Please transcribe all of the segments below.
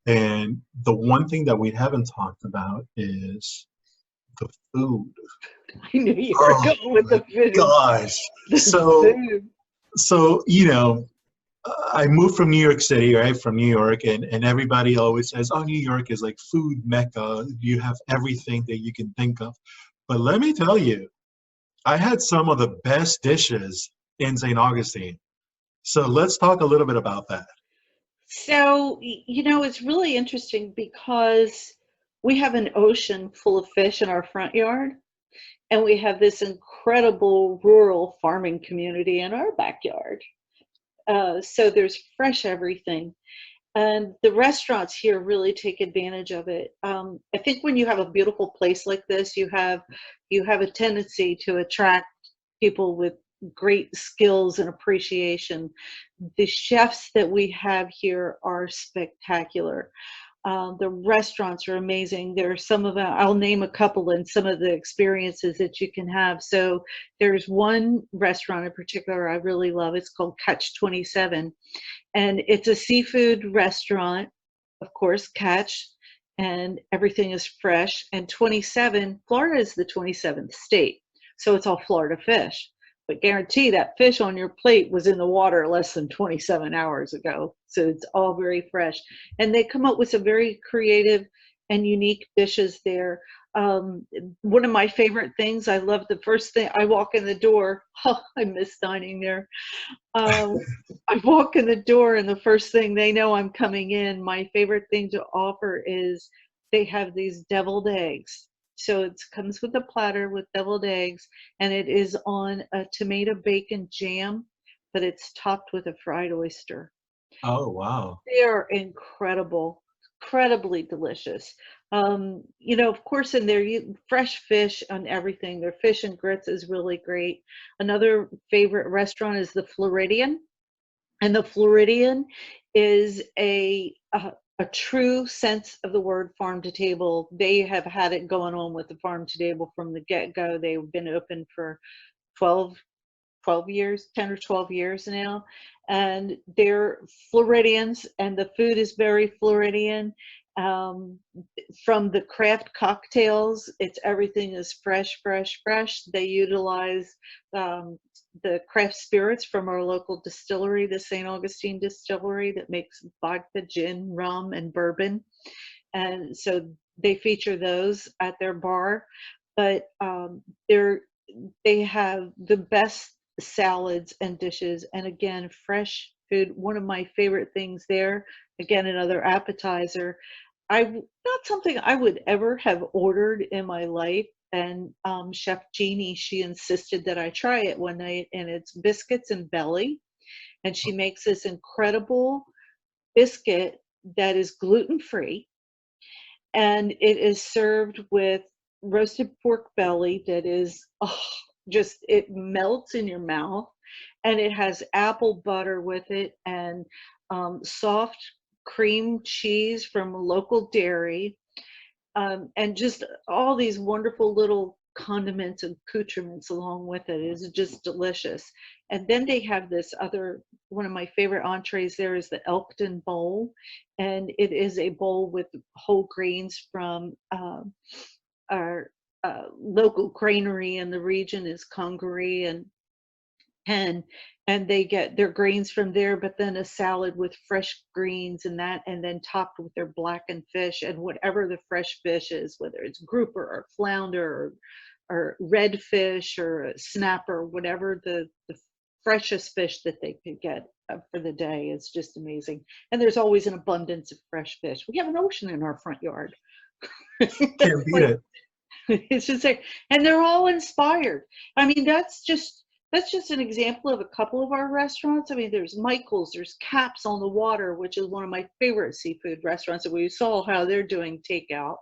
And the one thing that we haven't talked about is the food. I knew you were Oh going with my the food. gosh. The So, food. so, you know, I moved from New York City, right? From New York, and everybody always says, "Oh, New York is like food mecca. You have everything that you can think of." But let me tell you, I had some of the best dishes in St. Augustine. So let's talk a little bit about that. So, you know, it's really interesting because we have an ocean full of fish in our front yard, and we have this incredible rural farming community in our backyard. So there's fresh everything. And the restaurants here really take advantage of it. I think when you have a beautiful place like this, you have a tendency to attract people with great skills and appreciation. The chefs that we have here are spectacular. The restaurants are amazing. There are some of them, I'll name a couple and some of the experiences that you can have. So there's one restaurant in particular I really love. It's called Catch 27, and it's a seafood restaurant, of course, catch, and everything is fresh. And 27, Florida is the 27th state, so it's all Florida fish. But guarantee that fish on your plate was in the water less than 27 hours ago. So it's all very fresh. And they come up with some very creative and unique dishes there. One of my favorite things, I love the first thing I walk in the door. Oh, I miss dining there. Um, I walk in the door, and the first thing they know I'm coming in. My favorite thing to offer is they have these deviled eggs. So it comes with a platter with deviled eggs, and it is on a tomato bacon jam, but it's topped with a fried oyster. Oh, wow. They are incredible, incredibly delicious. You know, of course, in there, fresh fish on everything. Their fish and grits is really great. Another favorite restaurant is the Floridian, and the Floridian is a true sense of the word farm to table. They have had it going on with the farm to table from the get go. They've been open for 12 12 years, 10 or 12 years now. And they're Floridians, and the food is very Floridian. Um, from the craft cocktails, it's everything is fresh, fresh, fresh. They utilize um, the craft spirits from our local distillery, the St. Augustine distillery, that makes vodka, gin, rum, and bourbon. And so they feature those at their bar. But they're they have the best salads and dishes, and again, fresh food. One of my favorite things there, again, another appetizer. Not something I would ever have ordered in my life. And Chef Jeannie, she insisted that I try it one night, and it's biscuits and belly. And she makes this incredible biscuit that is gluten free, and it is served with roasted pork belly that is, oh, just it melts in your mouth, and it has apple butter with it, and soft cream cheese from a local dairy, and just all these wonderful little condiments and accoutrements along with it. It's just delicious. And then they have this other, one of my favorite entrees there is the Elkton bowl, and it is a bowl with whole grains from our local granary in the region is Congaree, and and they get their grains from there, but then a salad with fresh greens and that, and then topped with their blackened fish and whatever the fresh fish is, whether it's grouper or flounder or redfish or a snapper, whatever the freshest fish that they could get for the day. Is just amazing. And there's always an abundance of fresh fish. We have an ocean in our front yard. Can't It's beat like it. it's just like, and they're all inspired. I mean, that's just an example of a couple of our restaurants. I mean, there's Michael's, there's Caps on the Water, which is one of my favorite seafood restaurants, and we saw how they're doing takeout.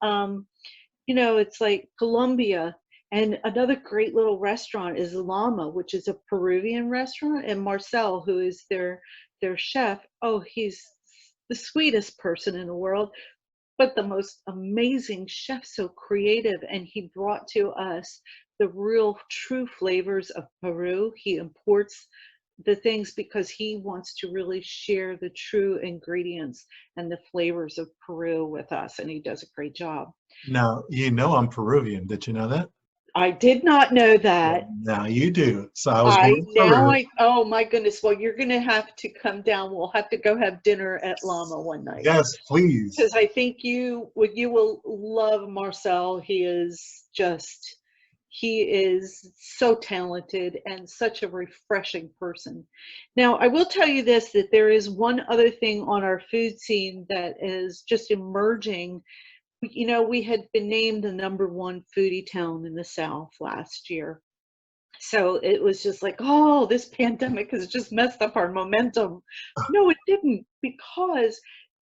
Um, you know, it's like Colombia, and another great little restaurant is Llama, which is a Peruvian restaurant, and Marcel, who is their chef. Oh, he's the sweetest person in the world, but the most amazing chef, so creative. And he brought to us the real true flavors of Peru. He imports the things because he wants to really share the true ingredients and the flavors of Peru with us, and he does a great job. Now, you know I'm Peruvian. Did you know that? I did not know Well, that. now you do. So I was born in Peru. Oh my goodness. Well, you're going to have to come down. We'll have to go have dinner at Llama one night. Yes, please. Because I think you will love Marcel. He is so talented and such a refreshing person. Now, I will tell you this, that there is one other thing on our food scene that is just emerging. You know, we had been named the #1 foodie town in the South last year. So it was just like, oh, this pandemic has just messed up our momentum. No, it didn't, because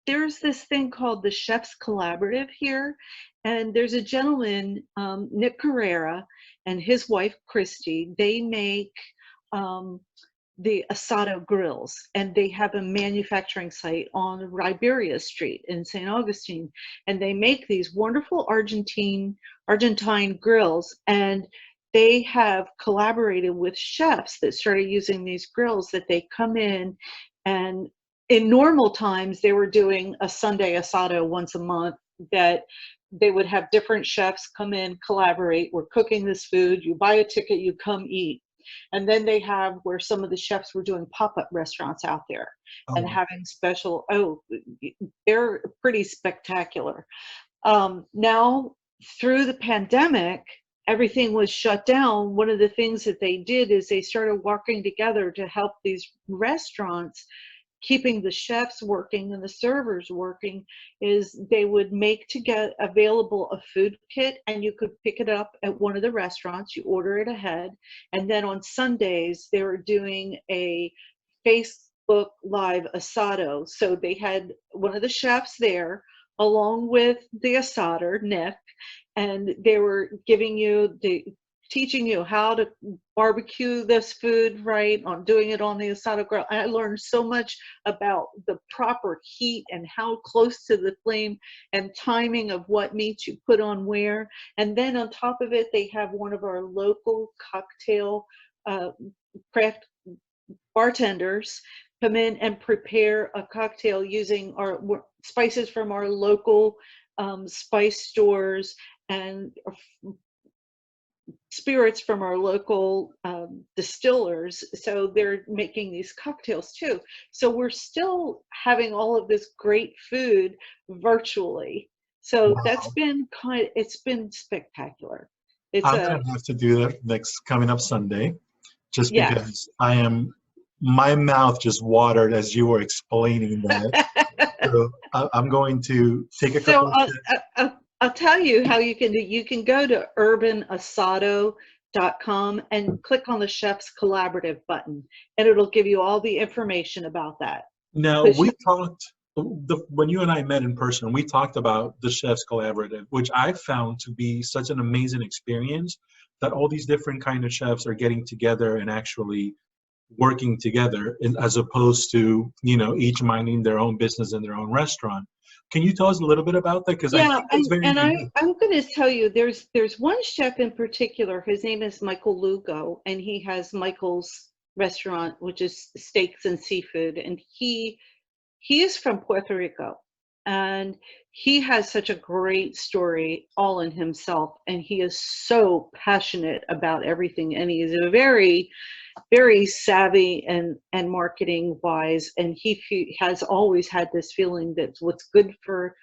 there's this thing called the Chefs Collaborative here. And there's a gentleman, Nick Carrera, and his wife, Christy. They make the asado grills, and they have a manufacturing site on Riberia Street in St. Augustine, and they make these wonderful Argentine grills, and they have collaborated with chefs that started using these grills, that they come in, and in normal times they were doing a Sunday asado once a month, that they would have different chefs come in, collaborate, we're cooking this food, you buy a ticket, you come eat. And then they have where some of the chefs were doing pop-up restaurants out there and Oh, having special, they're pretty spectacular. Now, through the pandemic, everything was shut down. One of the things that they did is they started working together to help these restaurants, keeping the chefs working and the servers working, is they would make to get available a food kit, and you could pick it up at one of the restaurants, you order it ahead, and then on Sundays they were doing a Facebook live asado. So they had one of the chefs there along with the asader, Nick, and they were teaching you how to barbecue this food right, on doing it on the asado grill. I learned so much about the proper heat and how close to the flame and timing of what meat you put on where. And then on top of it, they have one of our local cocktail craft bartenders come in and prepare a cocktail using our spices from our local spice stores, and spirits from our local distillers. So they're making these cocktails too. So we're still having all of this great food virtually. So wow. it's been spectacular. It's I'm a, gonna have to do that next coming up Sunday, just yes. because my mouth just watered as you were explaining that. So I'm going to take a So couple of I'll tell you how you can do. You can go to urbanasado.com and click on the Chefs Collaborative button, and it'll give you all the information about that. Now, Because we talked, when you and I met in person, we talked about the Chefs Collaborative, which I found to be such an amazing experience, that all these different kind of chefs are getting together and actually working together, as opposed to, each minding their own business in their own restaurant. Can you tell us a little bit about that? Because I yeah, think that's very unique. I'm going to tell you, there's one chef in particular. His name is Michael Lugo, and he has Michael's restaurant, which is steaks and seafood, and he is from Puerto Rico, and he has such a great story all in himself, and he is so passionate about everything, and he is a very, very savvy and marketing wise, and he has always had this feeling that what's good for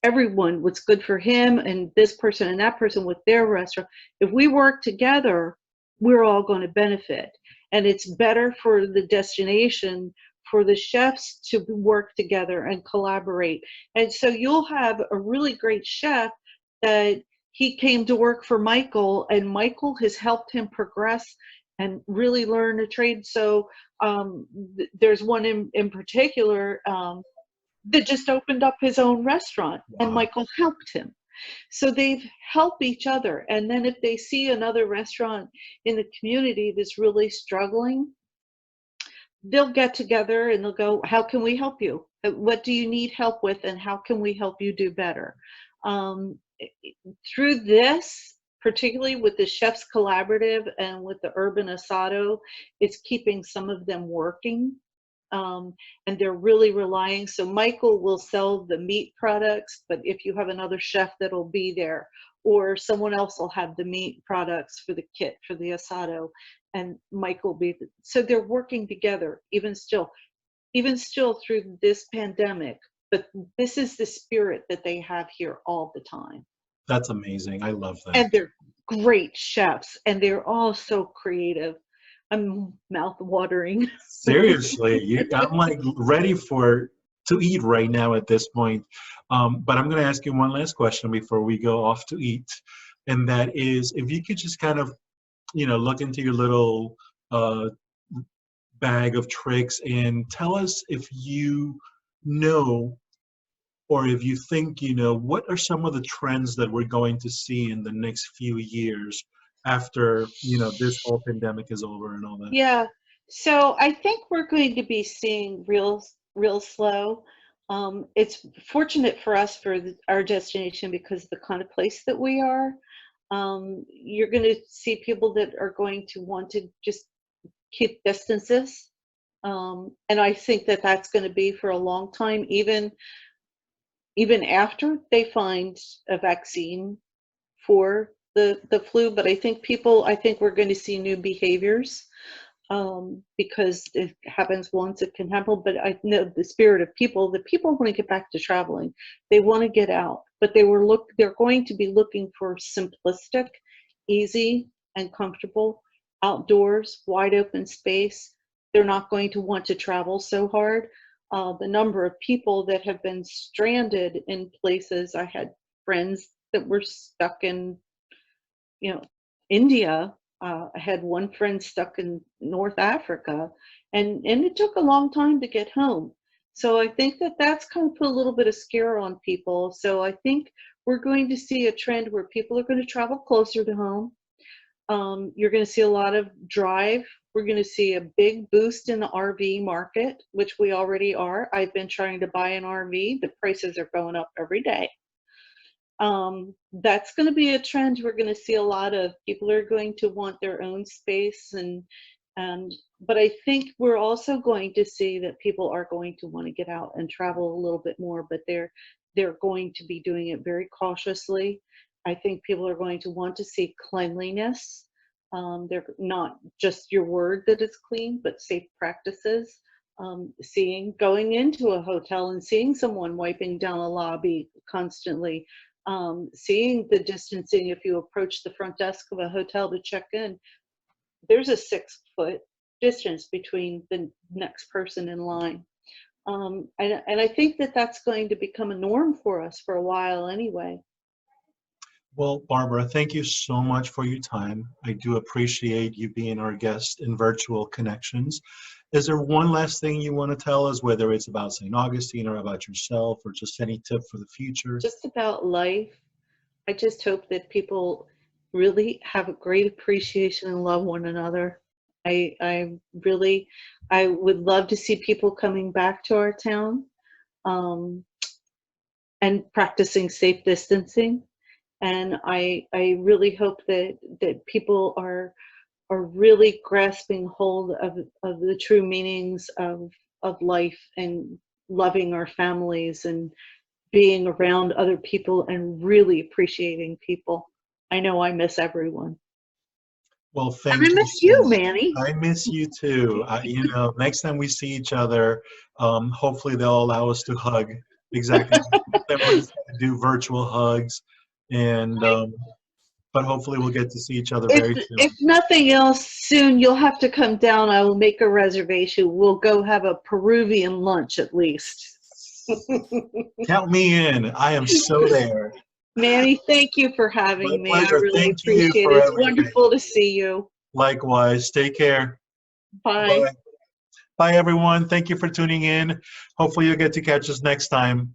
everyone, what's good for him and this person and that person with their restaurant, if we work together, we're all going to benefit. And it's better for the destination, for the chefs to work together and collaborate. And so you'll have a really great chef that he came to work for Michael, and Michael has helped him progress and really learn a trade. So there's one in particular that just opened up his own restaurant, and Wow. Michael helped him. So they've helped each other. And then if they see another restaurant in the community that's really struggling, they'll get together and they'll go, how can we help you? What do you need help with? And how can we help you do better? Through this particularly with the Chefs Collaborative and with the Urban Asado, it's keeping some of them working. And they're really relying. So Michael will sell the meat products, but if you have another chef that'll be there, or someone else will have the meat products for the kit for the asado, and Michael will be. So they're working together, even still through this pandemic. But this is the spirit that they have here all the time. That's amazing. I love that. And they're great chefs, and they're all so creative. I'm mouth watering. Seriously, I'm like ready to eat right now at this point. But I'm going to ask you one last question before we go off to eat, and that is, if you could just kind of, look into your little bag of tricks and tell us if you know, or if you think what are some of the trends that we're going to see in the next few years after this whole pandemic is over and all that. Yeah, so I think we're going to be seeing real slow. It's fortunate for us for our destination because of the kind of place that we are. You're going to see people that are going to want to just keep distances, and I think that that's going to be for a long time, even after they find a vaccine for the flu. But I think we're going to see new behaviors, because it happens once, it can happen. But I know the spirit of people, the people want to get back to traveling. They want to get out, but they're going to be looking for simplistic, easy, and comfortable outdoors, wide open space. They're not going to want to travel so hard. The number of people that have been stranded in places, I had friends that were stuck in, India. I had one friend stuck in North Africa, and it took a long time to get home. So I think that that's kind of put a little bit of scare on people. So I think we're going to see a trend where people are going to travel closer to home. You're going to see a lot of drive. We're going to see a big boost in the RV market, which we already are. I've been trying to buy an RV. The prices are going up every day. That's going to be a trend. We're going to see a lot of people are going to want their own space, but I think we're also going to see that people are going to want to get out and travel a little bit more, but they're going to be doing it very cautiously. I think people are going to want to see cleanliness. They're not just your word that it's clean, but safe practices. Going into a hotel and seeing someone wiping down a lobby constantly, seeing the distancing. If you approach the front desk of a hotel to check in, there's a 6-foot distance between the next person in line. And I think that that's going to become a norm for us for a while anyway. Well, Barbara, thank you so much for your time. I do appreciate you being our guest in Virtual Connections. Is there one last thing you want to tell us, whether it's about St. Augustine or about yourself, or just any tip for the future? Just about life. I just hope that people really have a great appreciation and love one another. I would love to see people coming back to our town, and practicing safe distancing. And I really hope that people are really grasping hold of the true meanings of life, and loving our families, and being around other people, and really appreciating people. I know I miss everyone. Well, thank you. I miss you, Manny. I miss you too. Next time we see each other, hopefully they'll allow us to hug. Exactly. Then we're just going to do virtual hugs, and but hopefully we'll get to see each other very soon. If nothing else, soon you'll have to come down. I will make a reservation. We'll go have a Peruvian lunch at least. Count me in. I am so there. Manny, thank you for having me. Pleasure. I really appreciate it. It's wonderful to see you. Likewise. Take care. Bye. Bye, everyone. Thank you for tuning in. Hopefully you'll get to catch us next time.